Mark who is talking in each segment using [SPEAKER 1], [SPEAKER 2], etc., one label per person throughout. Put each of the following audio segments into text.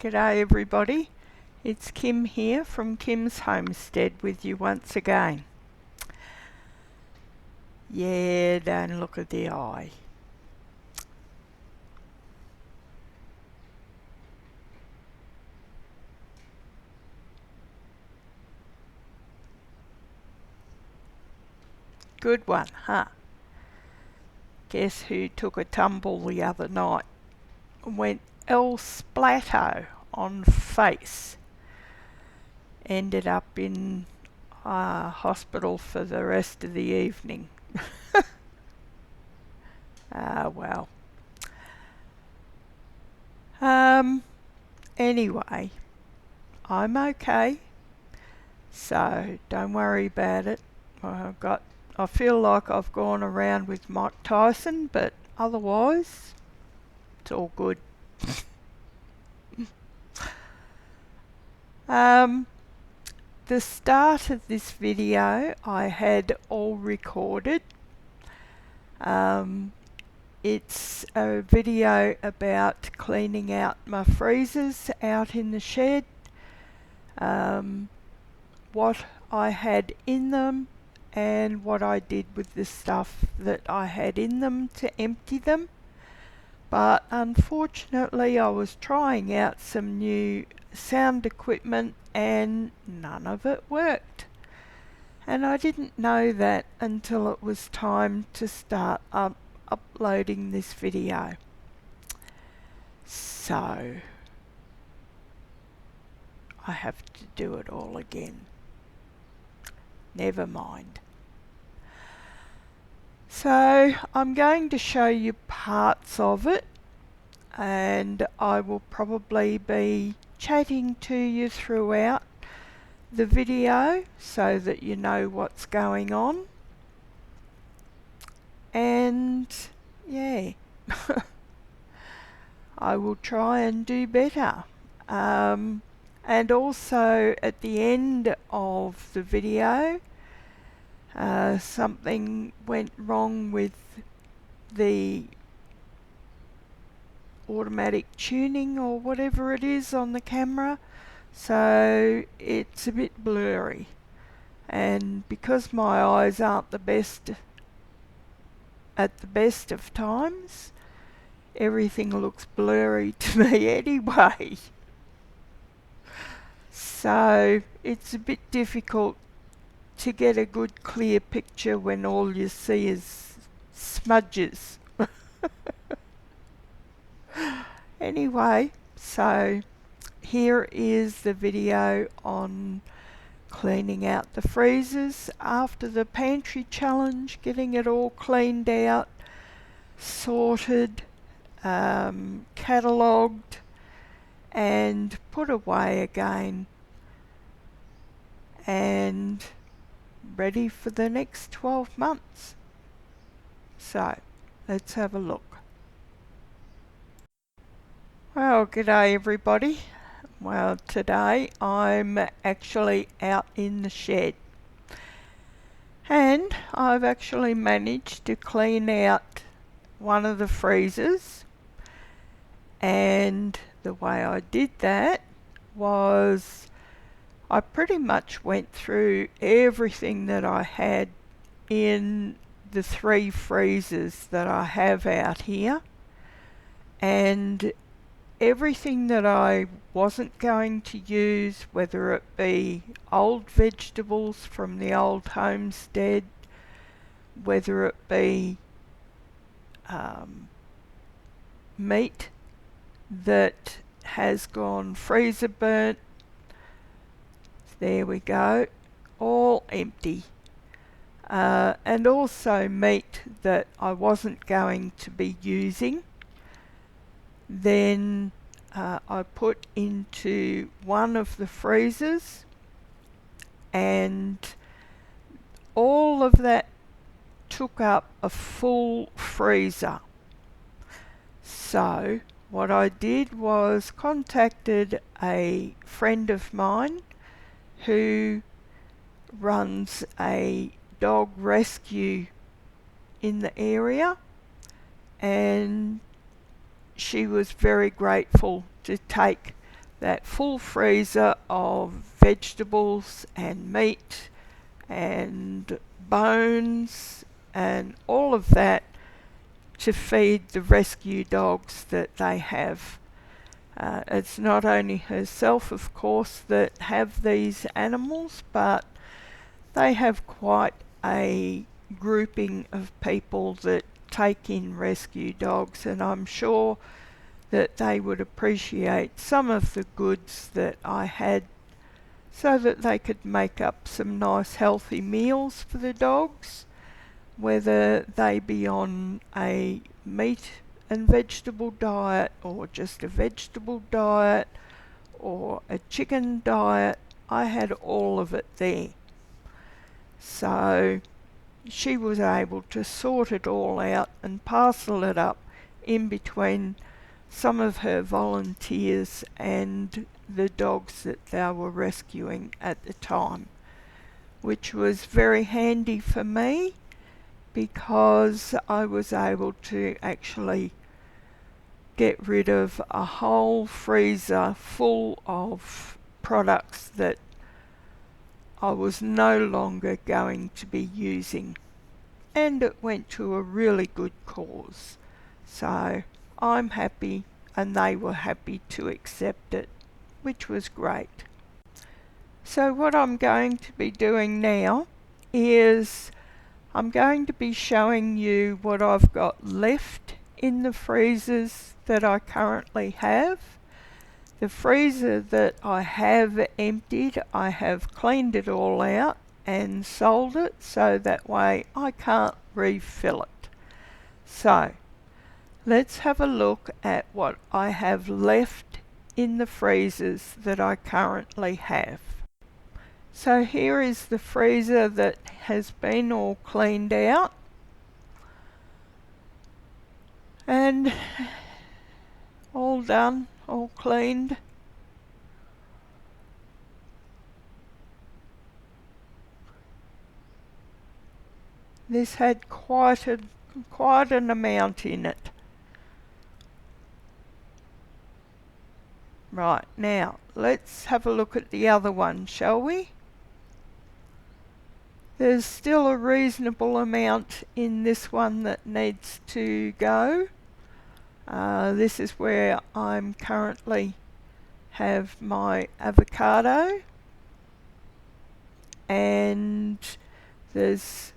[SPEAKER 1] G'day everybody, it's Kim here from Kim's Homestead with you once again. Yeah, don't look at the eye. Good one, huh? Guess who took a tumble the other night and went El Splatto on face. Ended up in hospital for the rest of the evening. Well. Anyway, I'm okay, so don't worry about it. I feel like I've gone around with Mike Tyson, but otherwise, it's all good. The start of this video I had all recorded. It's a video about cleaning out my freezers out in the shed, what I had in them and what I did with the stuff that I had in them to empty them. But unfortunately I was trying out some new sound equipment and none of it worked. And I didn't know that until it was time to start uploading this video. So I have to do it all again. Never mind. So I'm going to show you parts of it, and I will probably be chatting to you throughout the video so that you know what's going on. And yeah, I will try and do better. And also at the end of the video, something went wrong with the automatic tuning or whatever it is on the camera, so it's a bit blurry, and because my eyes aren't the best at the best of times, everything looks blurry to me anyway. So it's a bit difficult to get a good clear picture when all you see is smudges. Anyway, so here is the video on cleaning out the freezers after the pantry challenge, getting it all cleaned out, sorted, catalogued and put away again, and ready for the next 12 months. So let's have a look. Well, g'day everybody. Well, today I'm actually out in the shed, and I've actually managed to clean out one of the freezers, and the way I did that was I pretty much went through everything that I had in the 3 freezers that I have out here, and everything that I wasn't going to use, whether it be old vegetables from the old homestead, whether it be meat that has gone freezer burnt, there we go, all empty. And also meat that I wasn't going to be using, then I put into one of the freezers, and all of that took up a full freezer. So what I did was contacted a friend of mine who runs a dog rescue in the area, and she was very grateful to take that full freezer of vegetables and meat and bones and all of that to feed the rescue dogs that they have. It's not only herself, of course, that have these animals, but they have quite a grouping of people that take in rescue dogs, and I'm sure that they would appreciate some of the goods that I had so that they could make up some nice healthy meals for the dogs, whether they be on a meat and vegetable diet or just a vegetable diet or a chicken diet. I had all of it there. So she was able to sort it all out and parcel it up in between some of her volunteers and the dogs that they were rescuing at the time, which was very handy for me because I was able to actually get rid of a whole freezer full of products that I was no longer going to be using, and it went to a really good cause. So I'm happy and they were happy to accept it, which was great. So what I'm going to be doing now is I'm going to be showing you what I've got left in the freezers that I currently have. The freezer that I have emptied, I have cleaned it all out and sold it, so that way I can't refill it. So let's have a look at what I have left in the freezers that I currently have. So here is the freezer that has been all cleaned out, and all done, all cleaned. This had quite an amount in it. Right, now let's have a look at the other one, shall we? There's still a reasonable amount in this one that needs to go. This is where I'm currently have my avocado, and there's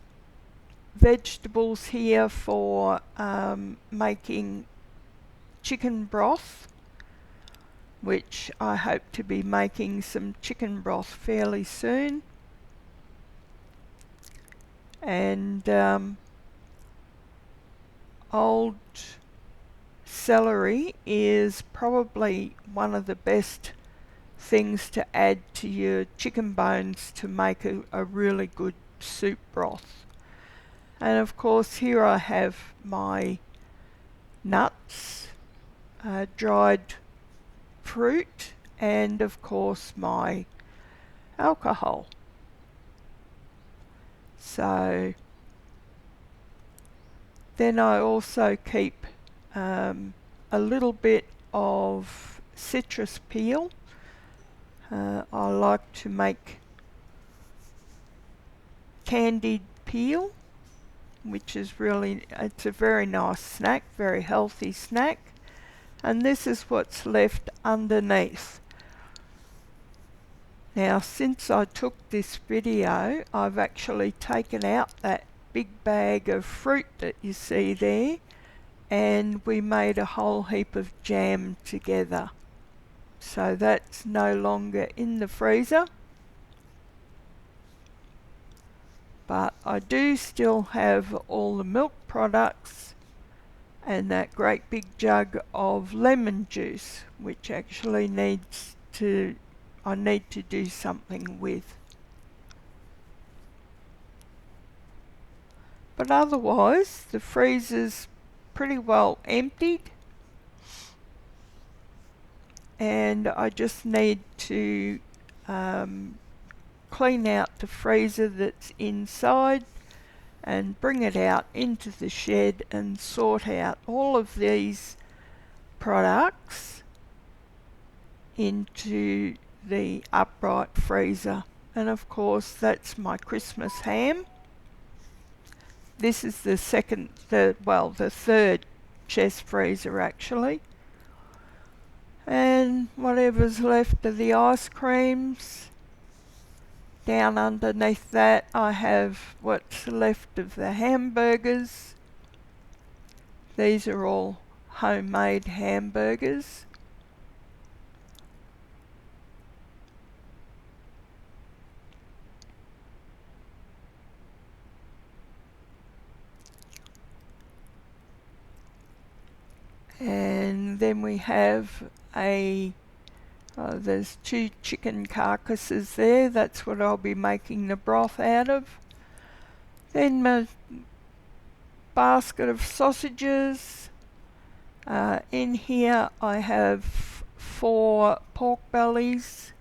[SPEAKER 1] vegetables here for making chicken broth, which I hope to be making some chicken broth fairly soon. And old celery is probably one of the best things to add to your chicken bones to make a really good soup broth. And of course here I have my nuts, dried fruit, and of course my alcohol. So then I also keep a little bit of citrus peel. I like to make candied peel, which is it's a very nice snack, very healthy snack. And this is what's left underneath. Now, since I took this video, I've actually taken out that big bag of fruit that you see there, and we made a whole heap of jam together. So that's no longer in the freezer. But I do still have all the milk products and that great big jug of lemon juice, which actually I need to do something with. But otherwise, the freezer's pretty well emptied, and I just need to clean out the freezer that's inside and bring it out into the shed and sort out all of these products into the upright freezer. And of course that's my Christmas ham. This is the third chest freezer actually. And whatever's left of the ice creams. Down underneath that I have what's left of the hamburgers. These are all homemade hamburgers. And then we have there's 2 chicken carcasses there. That's what I'll be making the broth out of. Then my basket of sausages. In here I have 4 pork bellies.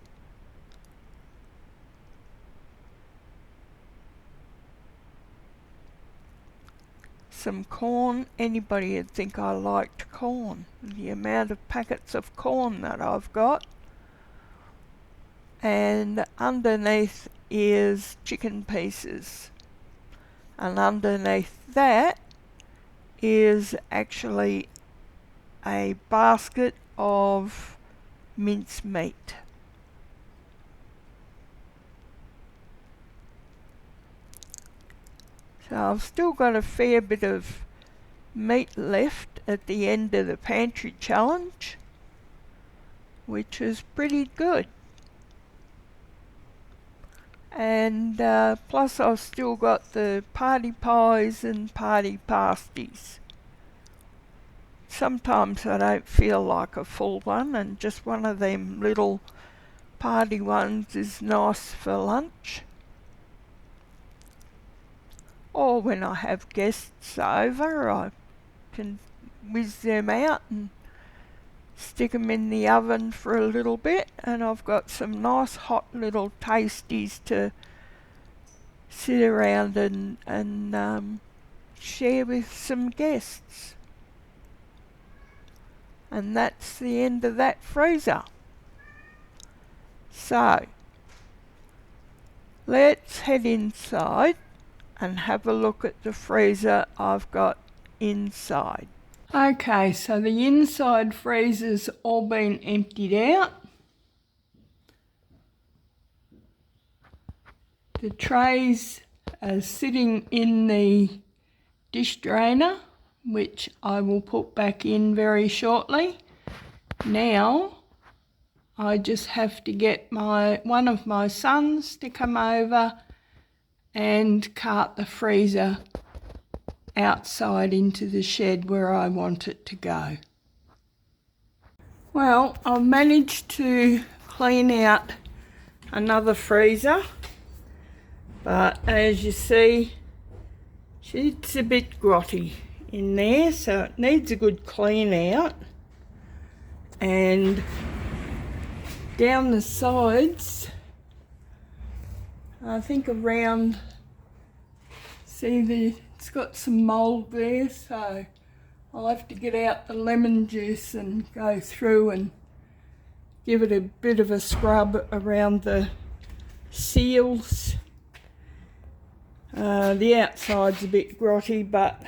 [SPEAKER 1] Some corn. Anybody would think I liked corn. The amount of packets of corn that I've got. And underneath is chicken pieces. And underneath that is actually a basket of mincemeat. So I've still got a fair bit of meat left at the end of the pantry challenge, which is pretty good. And plus I've still got the party pies and party pasties. Sometimes I don't feel like a full one, and just one of them little party ones is nice for lunch. Or when I have guests over, I can whiz them out and stick them in the oven for a little bit, and I've got some nice hot little tasties to sit around and share with some guests. And that's the end of that freezer. So, let's head inside and have a look at the freezer I've got inside. Okay, so the inside freezer's all been emptied out. The trays are sitting in the dish drainer, which I will put back in very shortly. Now I just have to get one of my sons to come over and cart the freezer outside into the shed where I want it to go. Well, I've managed to clean out another freezer, but as you see, it's a bit grotty in there, so it needs a good clean out. And down the sides, I think around, it's got some mould there, so I'll have to get out the lemon juice and go through and give it a bit of a scrub around the seals. The outside's a bit grotty, but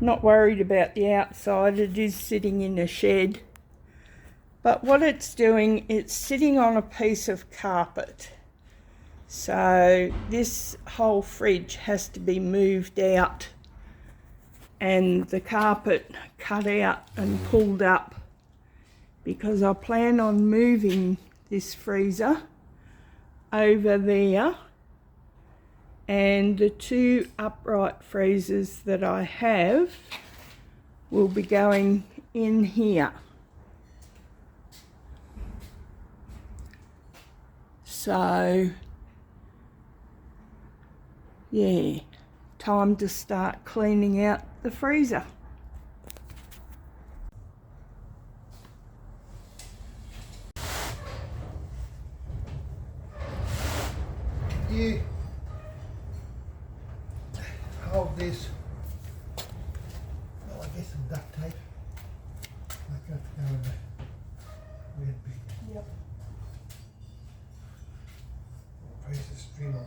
[SPEAKER 1] not worried about the outside. It is sitting in a shed. But what it's doing, it's sitting on a piece of carpet. So this whole fridge has to be moved out and the carpet cut out and pulled up, because I plan on moving this freezer over there, and the 2 upright freezers that I have will be going in here. So yeah, time to start cleaning out the freezer.
[SPEAKER 2] You hold this. Well, I guess some duct tape. I've got to go in the red big.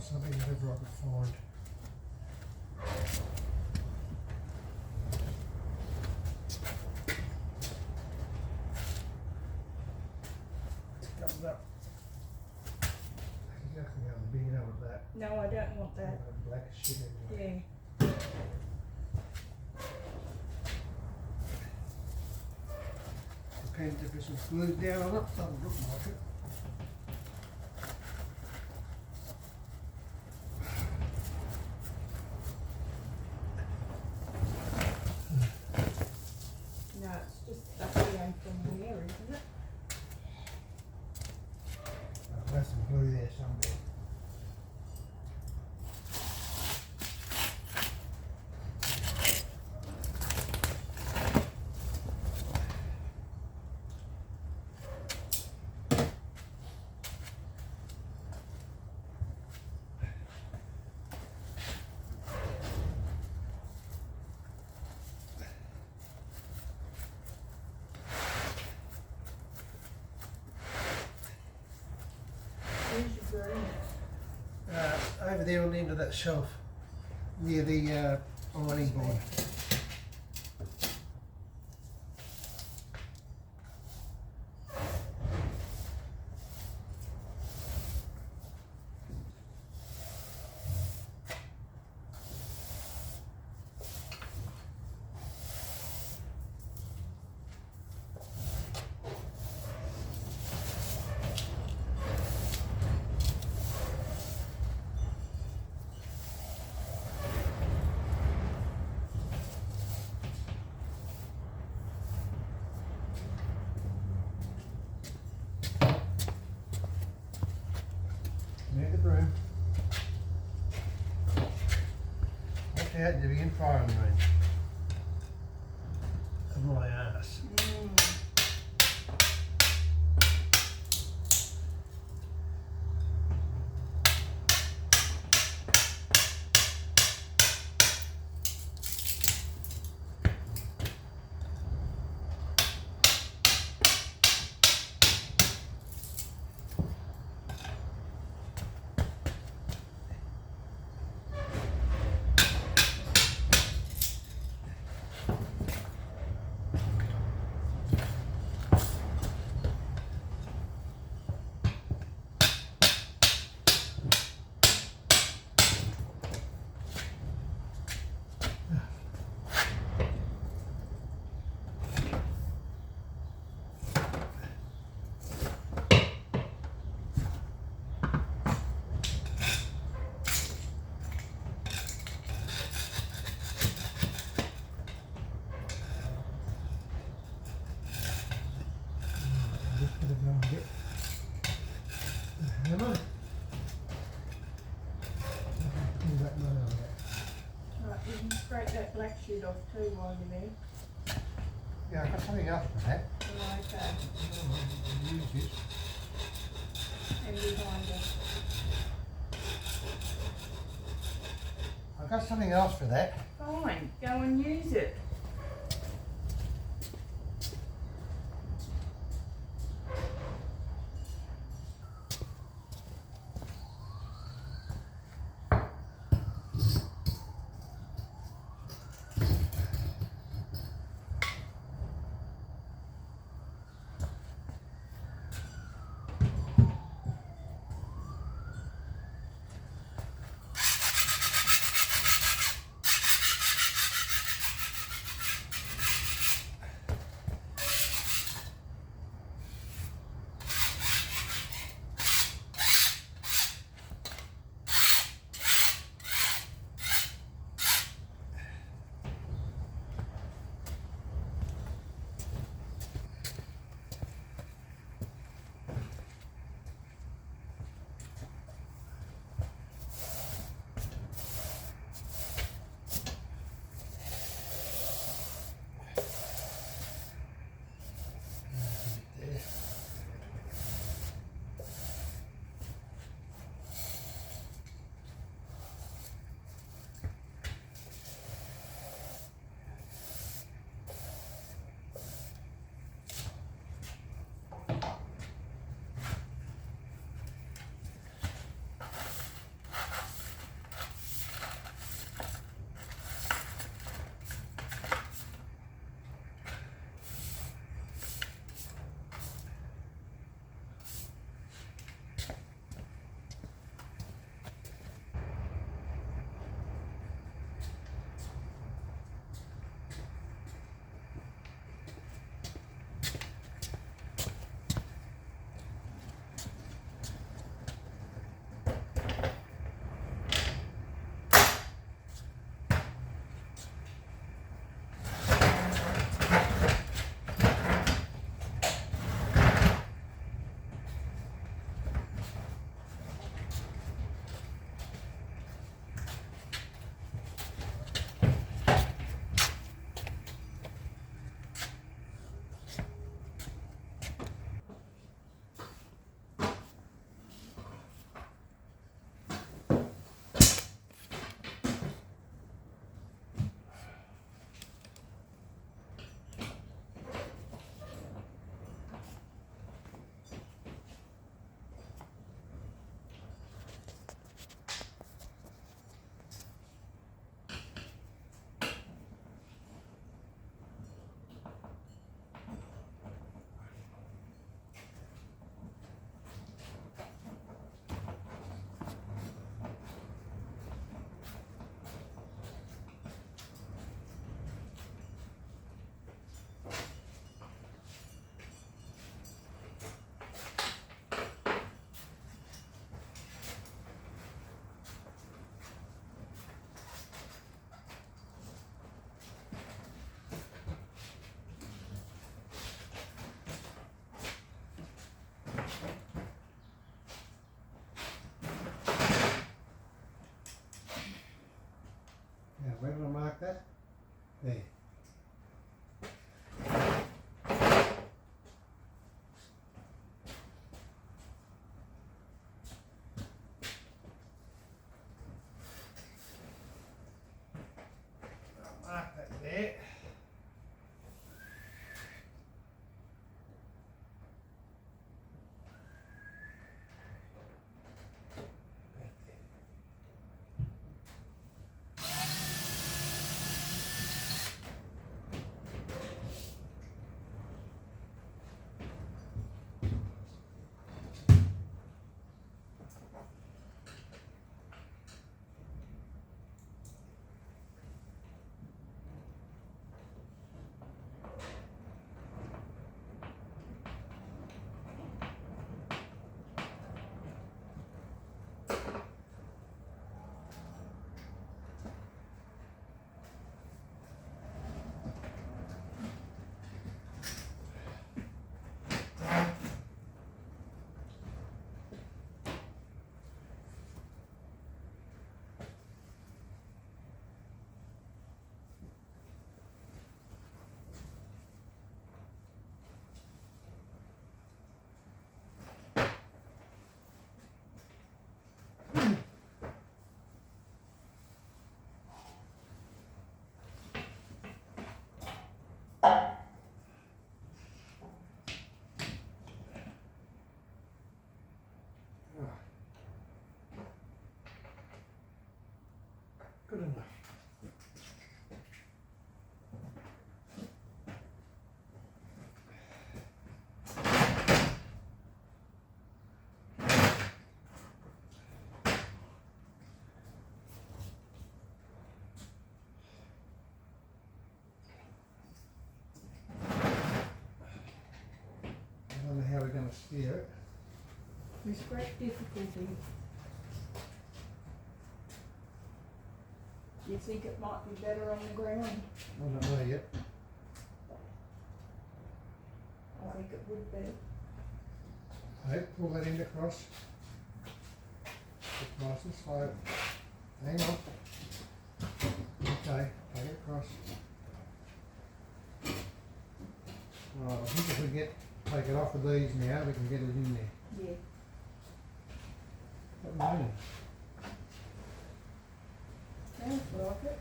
[SPEAKER 2] something, whatever I could find. Comes up. You can go on the bin with that.
[SPEAKER 1] No, I don't want that.
[SPEAKER 2] Black shit anyway.
[SPEAKER 1] Yeah.
[SPEAKER 2] Depends if it's glued down or not, doesn't look like it.
[SPEAKER 1] No, it's just stuff down from there, isn't it?
[SPEAKER 2] There's some glue there somewhere.
[SPEAKER 1] Where's your broom?
[SPEAKER 2] Over there on the end of that shelf, near the ironing board. Near the broom. Watch out, you'll be in firing range of my ass. Just gonna go and get the hammer. Pull that nut out of that.
[SPEAKER 1] Right, you can scrape that black sheet off too while you're there.
[SPEAKER 2] Yeah, I've got something else for that.
[SPEAKER 1] Oh, okay.
[SPEAKER 2] Use this.
[SPEAKER 1] And behind it.
[SPEAKER 2] I've got something else for that.
[SPEAKER 1] Fine, go and use it.
[SPEAKER 2] There. I'll mark that there. Good enough. I don't know how we're going to steer it.
[SPEAKER 1] With great difficulty. Do you think it might be better on the ground?
[SPEAKER 2] I don't know yet.
[SPEAKER 1] I think it would be.
[SPEAKER 2] Okay, pull that end across. Just nice and slow. Hang on. Okay, take it across. Right, I think if we take it off of these now, we can get it in there.
[SPEAKER 1] Yeah.
[SPEAKER 2] What moaning?
[SPEAKER 1] Sounds like it.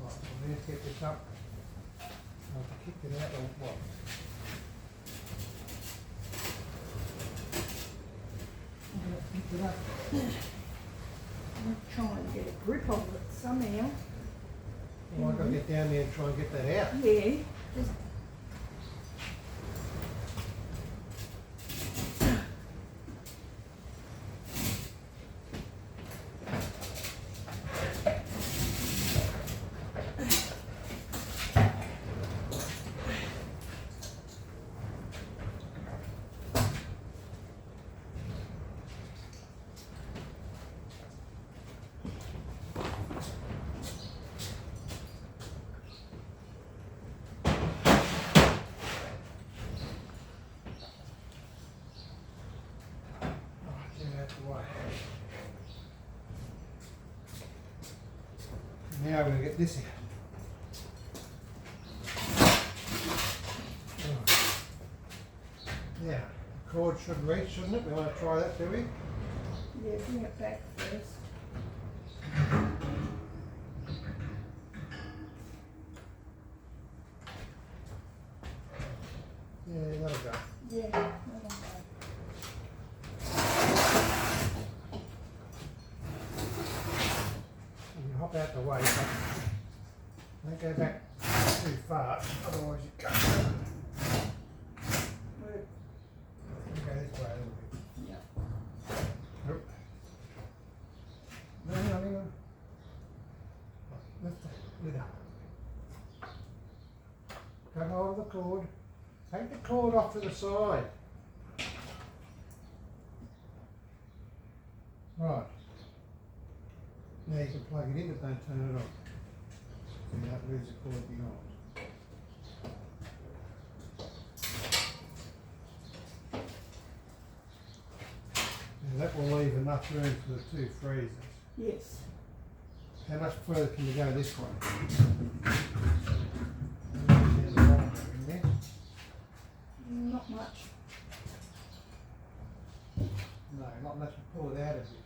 [SPEAKER 2] Right, so let's get this up. I've kicked it out or what?
[SPEAKER 1] I'm going to pick it up. I'm trying to get a grip of it somehow.
[SPEAKER 2] Well, I've got to get down there and try and get that out.
[SPEAKER 1] Yeah. Just
[SPEAKER 2] Now we're going to get this in. Now, the cord should reach, shouldn't it? We want to try that, do we?
[SPEAKER 1] yeah, bring it back first.
[SPEAKER 2] Yeah, that'll go.
[SPEAKER 1] Yeah, that'll go.
[SPEAKER 2] You can hop out the way, but don't go back too far, otherwise you go.
[SPEAKER 1] We're-
[SPEAKER 2] You go this way a little bit.
[SPEAKER 1] Yeah.
[SPEAKER 2] Oop. No, hang on. Lift the lid up. Grab hold of the cord. Take the cord off to the side. Right. Now you can plug it in, but don't turn it on. So you don't lose the cord behind. Now that will leave enough room for the two freezers.
[SPEAKER 1] Yes.
[SPEAKER 2] How much further can you go this way?
[SPEAKER 1] Not much.
[SPEAKER 2] No, not unless we pull it out of you.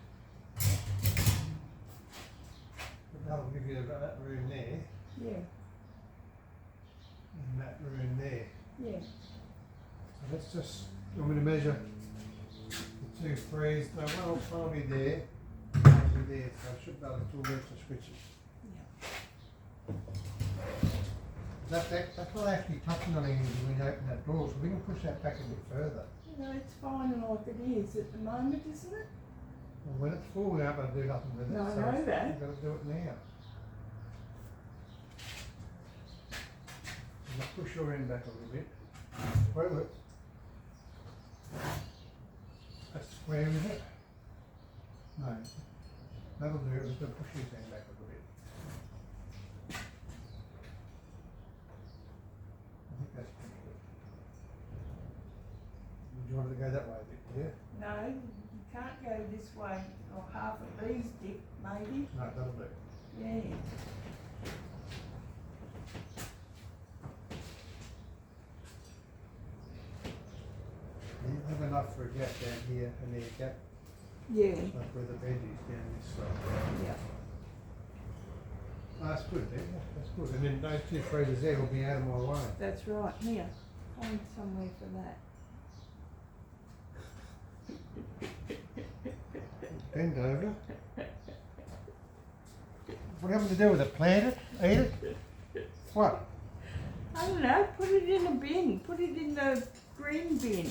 [SPEAKER 2] But that'll give you that room there,
[SPEAKER 1] Yeah,
[SPEAKER 2] and that room there.
[SPEAKER 1] yeah.
[SPEAKER 2] So let's just, you want me to measure the two frees? No, one will probably be there, one will be there, so I should be able to reach the switches.
[SPEAKER 1] Yeah.
[SPEAKER 2] That's not actually touching on anything when you open that door, so we can push that back a bit further.
[SPEAKER 1] You know, it's fine like it is at the moment, isn't it?
[SPEAKER 2] Well, when it's full, we're not going to do nothing with it.
[SPEAKER 1] No, I
[SPEAKER 2] so
[SPEAKER 1] know that.
[SPEAKER 2] We've got to do it now. Now push your end back a little bit. Wait, look. That's square, is it? No. That'll do it. We've got to push his end back a little bit. I think that's pretty good. Would you want it to go that way a bit, yeah?
[SPEAKER 1] No, you can't go this way, or half of these dip, maybe.
[SPEAKER 2] No, that'll do.
[SPEAKER 1] Yeah.
[SPEAKER 2] You have enough for a gap down here and there, gap,
[SPEAKER 1] Yeah.
[SPEAKER 2] like where the bed is down this side.
[SPEAKER 1] Yeah.
[SPEAKER 2] Oh, that's good then, that's good. And then those two freezers there will be out of my way.
[SPEAKER 1] That's right. Here, find somewhere for that.
[SPEAKER 2] Bend over. What do you want me to do with it? Plant it? Eat it? What?
[SPEAKER 1] I don't know, put it in a bin. Put it in the green bin.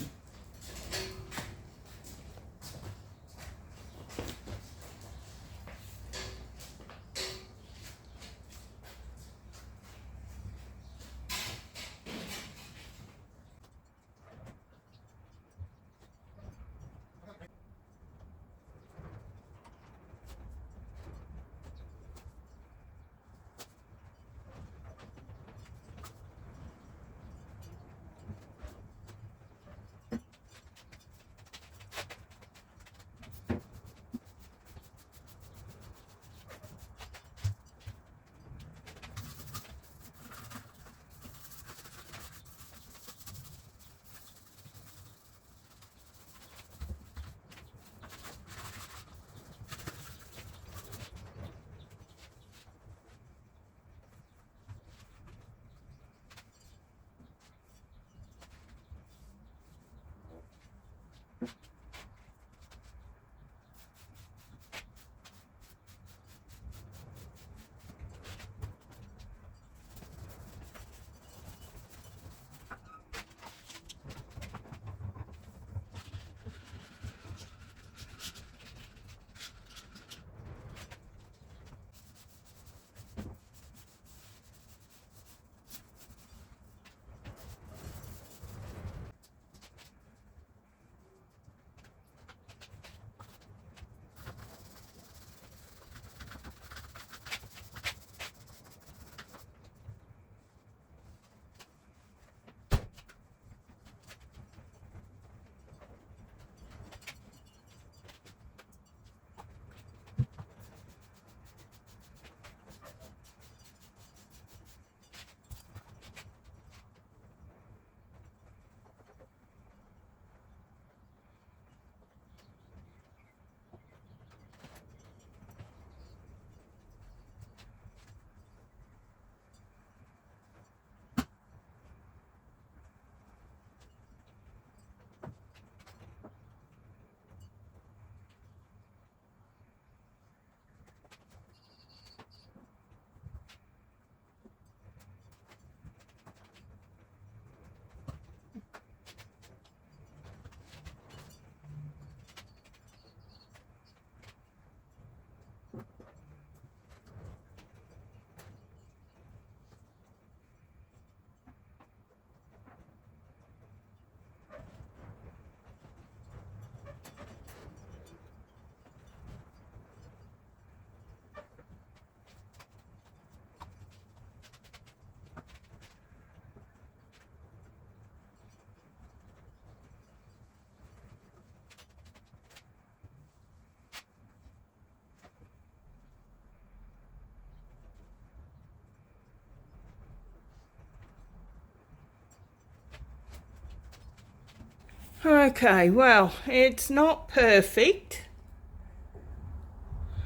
[SPEAKER 1] Okay, well, it's not perfect.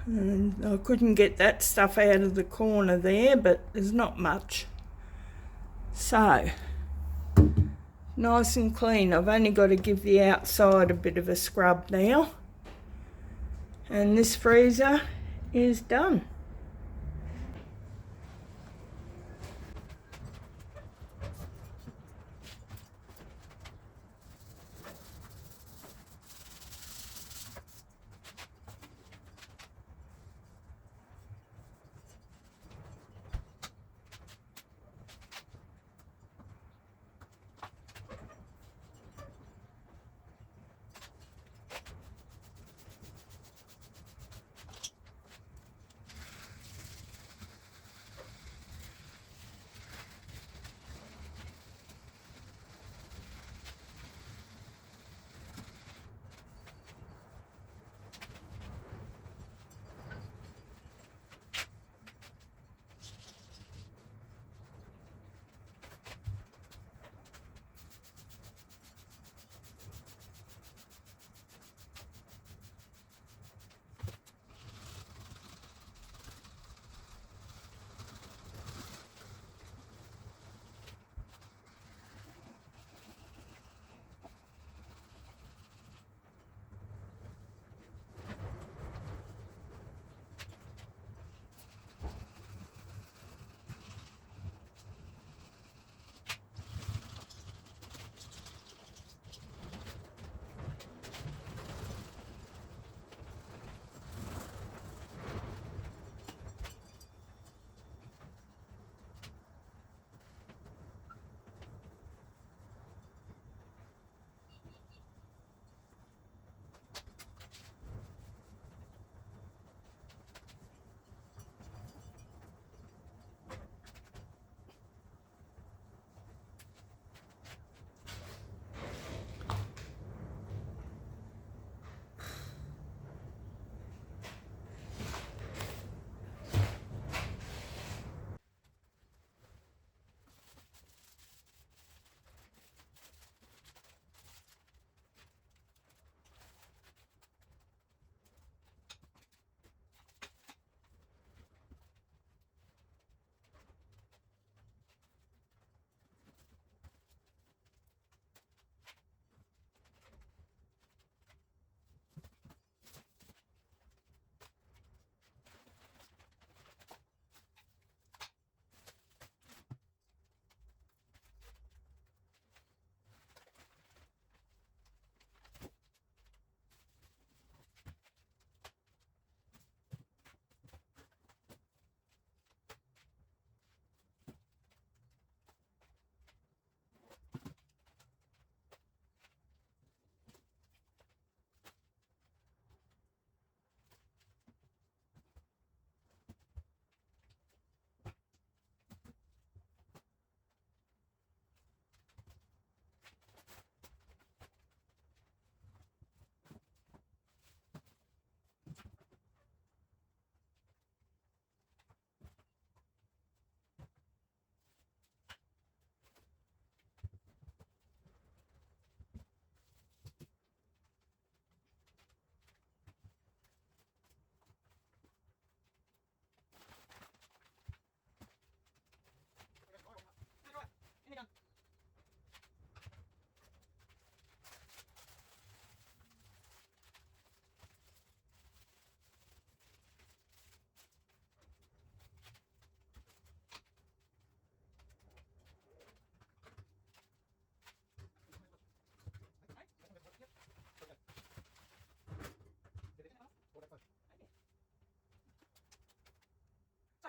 [SPEAKER 1] And I couldn't get that stuff out of the corner there, but there's not much. So, nice and clean. I've only got to give the outside a bit of a scrub now. And this freezer is done.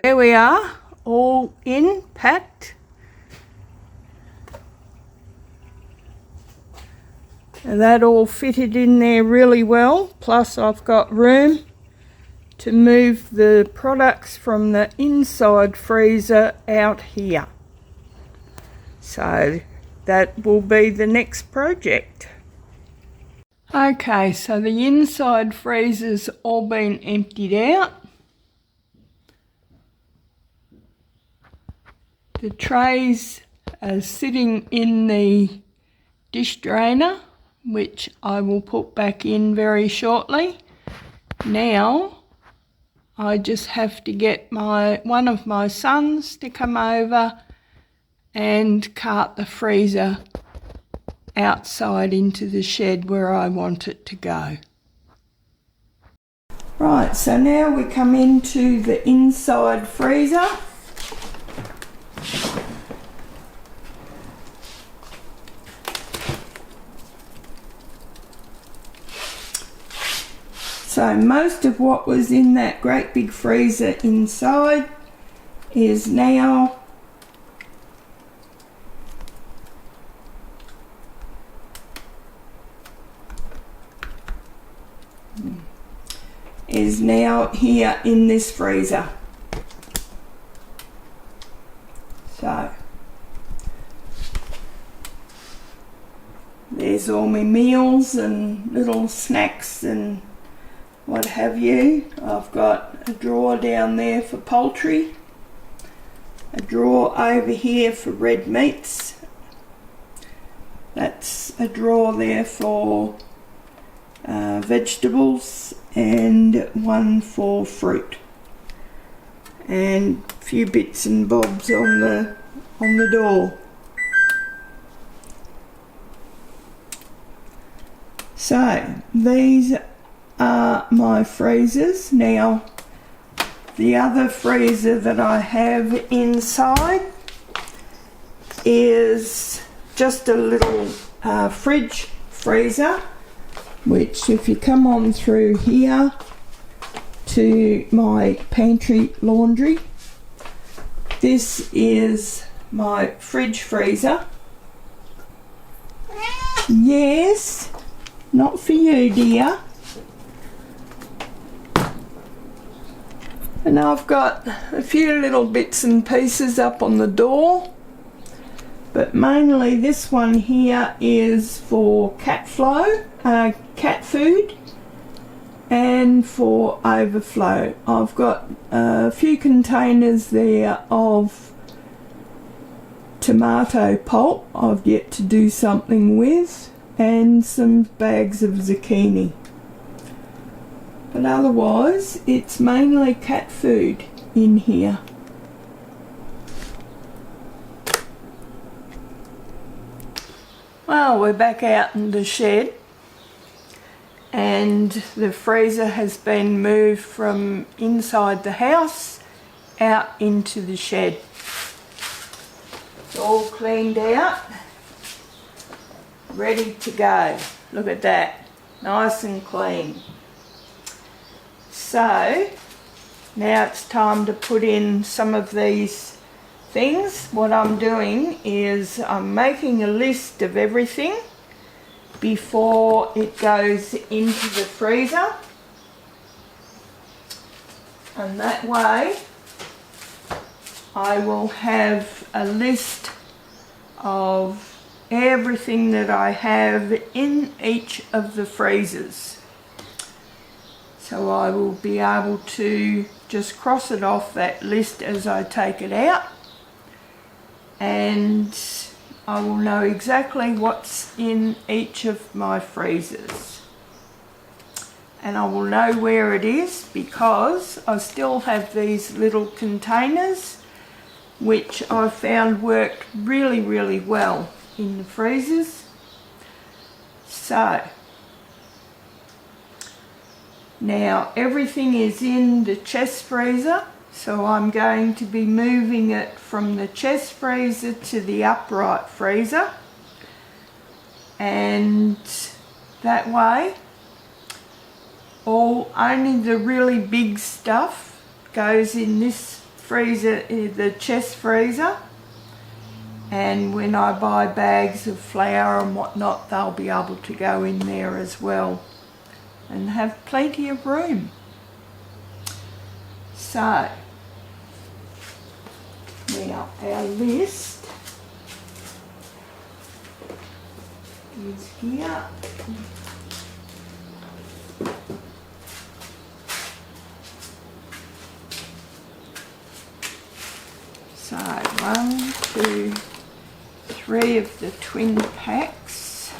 [SPEAKER 1] There we are, all in, packed. And that all fitted in there really well. Plus I've got room to move the products from the inside freezer out here. So that will be the next project. Okay, so the inside freezer's all been emptied out. The trays are sitting in the dish drainer which I will put back in very shortly. Now I just have to get one of my sons to come over and cart the freezer outside into the shed where I want it to go. Right, so now we come into the inside freezer. So most of what was in that great big freezer inside is now here in this freezer. So there's all my meals and little snacks and what have you. I've got a drawer down there for poultry, a drawer over here for red meats, that's a drawer there for vegetables, and one for fruit, and a few bits and bobs on the door. So these are my freezers. Now the other freezer that I have inside is just a little fridge freezer, which if you come on through here to my pantry laundry, this is my fridge freezer. Yes, not for you, dear. And I've got a few little bits and pieces up on the door, but mainly this one here is for cat food, and for overflow. I've got a few containers there of tomato pulp I've yet to do something with, and some bags of zucchini. But otherwise it's mainly cat food in here. Well, we're back out in the shed, and the freezer has been moved from inside the house out into the shed. It's all cleaned out, ready to go. Look at that, nice and clean. So now it's time to put in some of these things. What I'm doing is I'm making a list of everything before it goes into the freezer, and that way I will have a list of everything that I have in each of the freezers. So I will be able to just cross it off that list as I take it out, and I will know exactly what's in each of my freezers. And I will know where it is because I still have these little containers which I found worked really, really well in the freezers. So now everything is in the chest freezer, so I'm going to be moving it from the chest freezer to the upright freezer, and that way only the really big stuff goes in this freezer, the chest freezer, and when I buy bags of flour and whatnot, they'll be able to go in there as well and have plenty of room. So now our list is here. So 1, 2, 3 of the twin packs.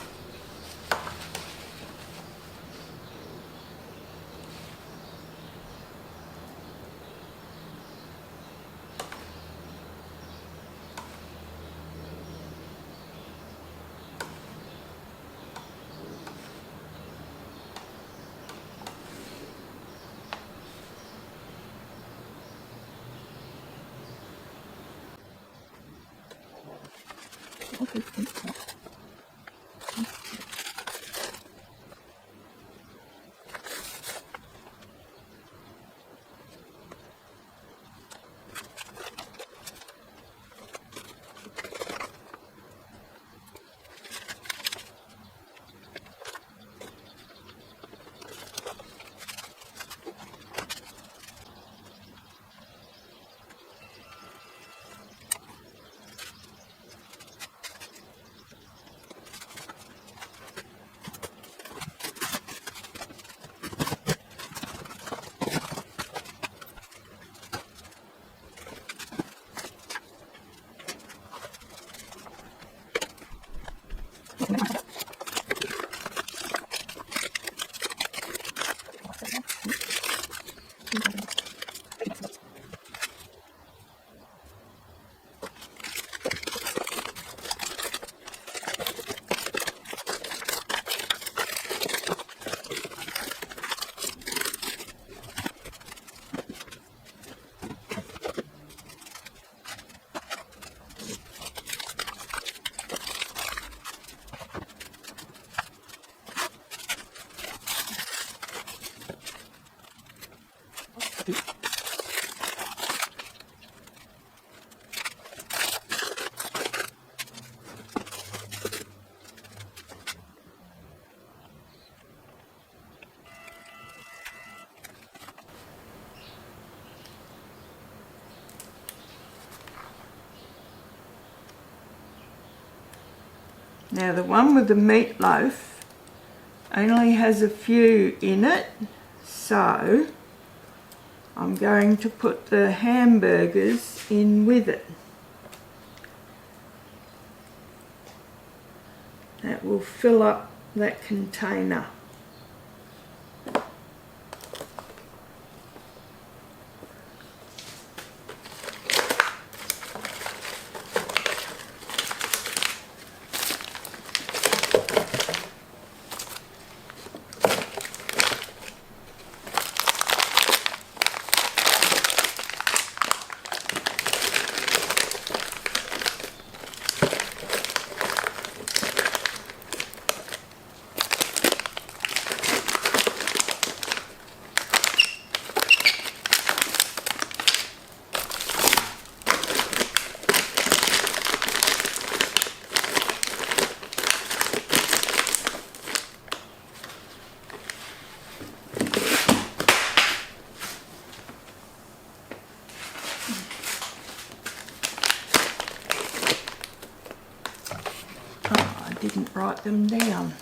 [SPEAKER 1] Now the one with the meatloaf only has a few in it, so I'm going to put the hamburgers in with it. That will fill up that container. Didn't write them down.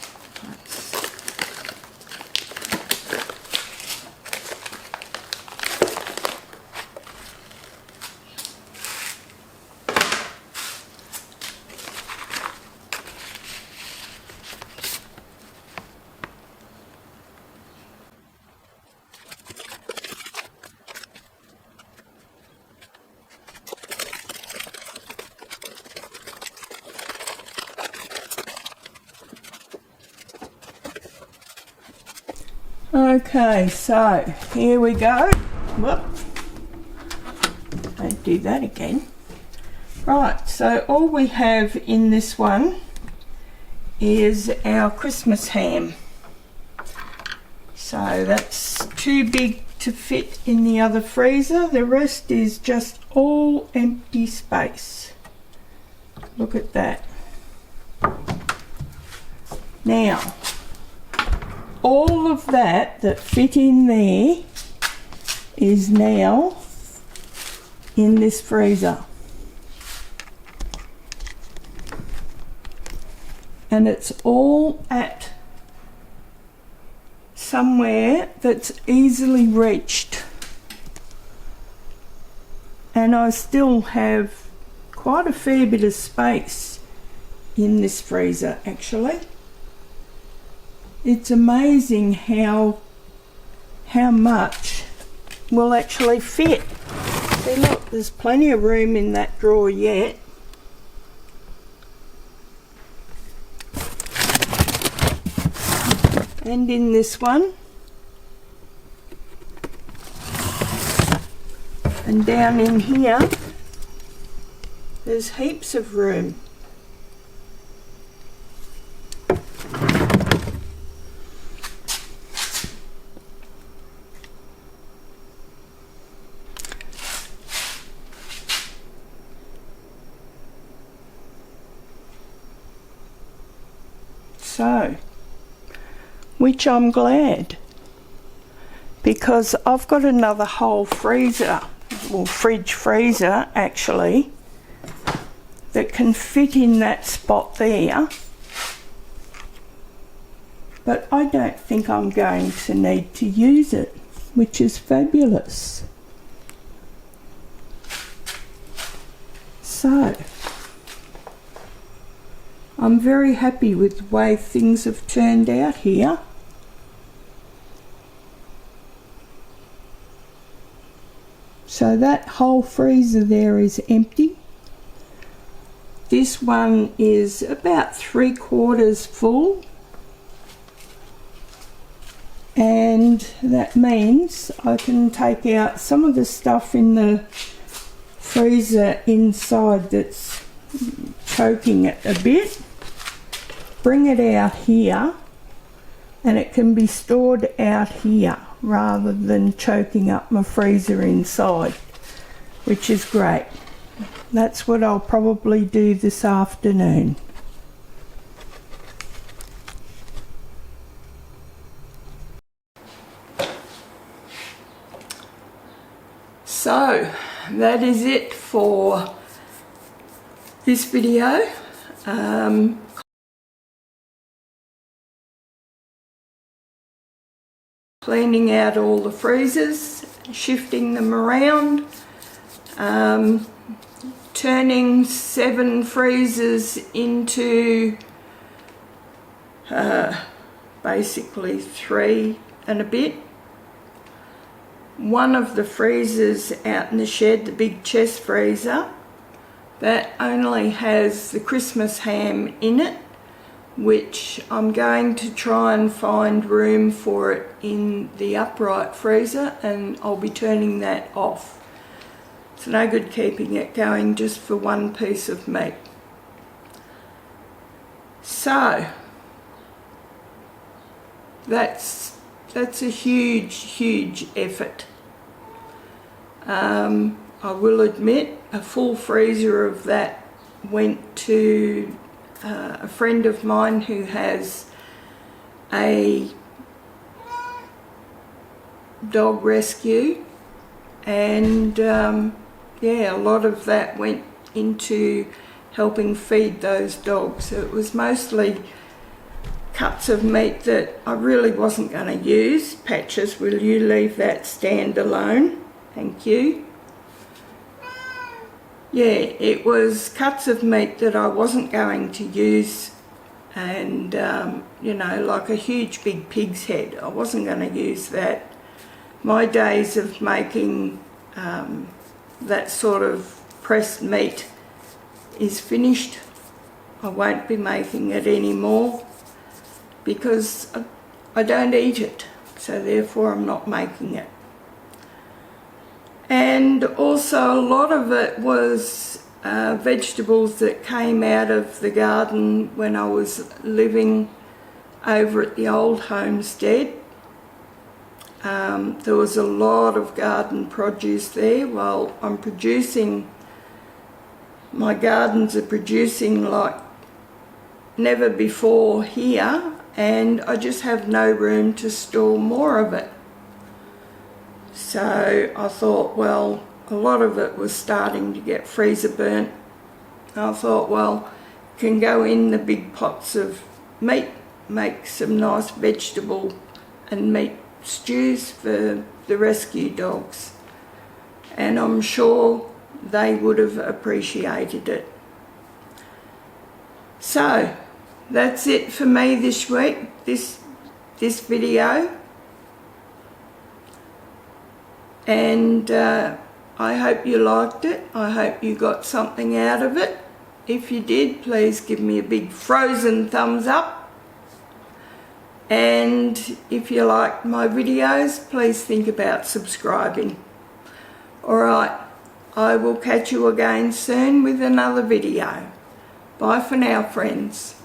[SPEAKER 1] Okay, so here we go. Whoop. Don't do that again. Right, so all we have in this one is our Christmas ham. So that's too big to fit in the other freezer. The rest is just all empty space. Look at that. Now, all of that fit in there is now in this freezer. And it's all at somewhere that's easily reached. And I still have quite a fair bit of space in this freezer actually. It's amazing how much will actually fit. See, look, there's plenty of room in that drawer yet. And in this one. And down in here, there's heaps of room. So, which I'm glad, because I've got another whole freezer, or fridge freezer actually, that can fit in that spot there, but I don't think I'm going to need to use it, which is fabulous. So, I'm very happy with the way things have turned out here. So that whole freezer there is empty. This one is about 3/4 full, and that means I can take out some of the stuff in the freezer inside that's choking it a bit, bring it out here, and it can be stored out here rather than choking up my freezer inside, which is great. That's what I'll probably do this afternoon. So that is it for this video. Cleaning out all the freezers, shifting them around, turning 7 freezers into basically 3 and a bit. One of the freezers out in the shed, the big chest freezer, that only has the Christmas ham in it, which I'm going to try and find room for it in the upright freezer, and I'll be turning that off. It's no good keeping it going just for one piece of meat. So that's a huge effort. I will admit a full freezer of that went to a friend of mine who has a dog rescue, and yeah, a lot of that went into helping feed those dogs. So it was mostly cuts of meat that I really wasn't going to use. Patches, will you leave that stand alone? Thank you. Yeah, it was cuts of meat that I wasn't going to use, and you know, like a huge big pig's head, I wasn't going to use that. My days of making that sort of pressed meat is finished. I won't be making it anymore because I don't eat it, so therefore I'm not making it. And also a lot of it was vegetables that came out of the garden when I was living over at the old homestead. There was a lot of garden produce there. Well, I'm producing, my gardens are producing like never before here, and I just have no room to store more of it. So I thought, well, a lot of it was starting to get freezer burnt. I thought, well, can go in the big pots of meat, make some nice vegetable and meat stews for the rescue dogs, and I'm sure they would have appreciated it. So that's it for me this week, this video, and I hope you liked it. I hope you got something out of it. If you did, please give me a big frozen thumbs up. And if you like my videos, please think about subscribing. Alright, I will catch you again soon with another video. Bye for now, friends.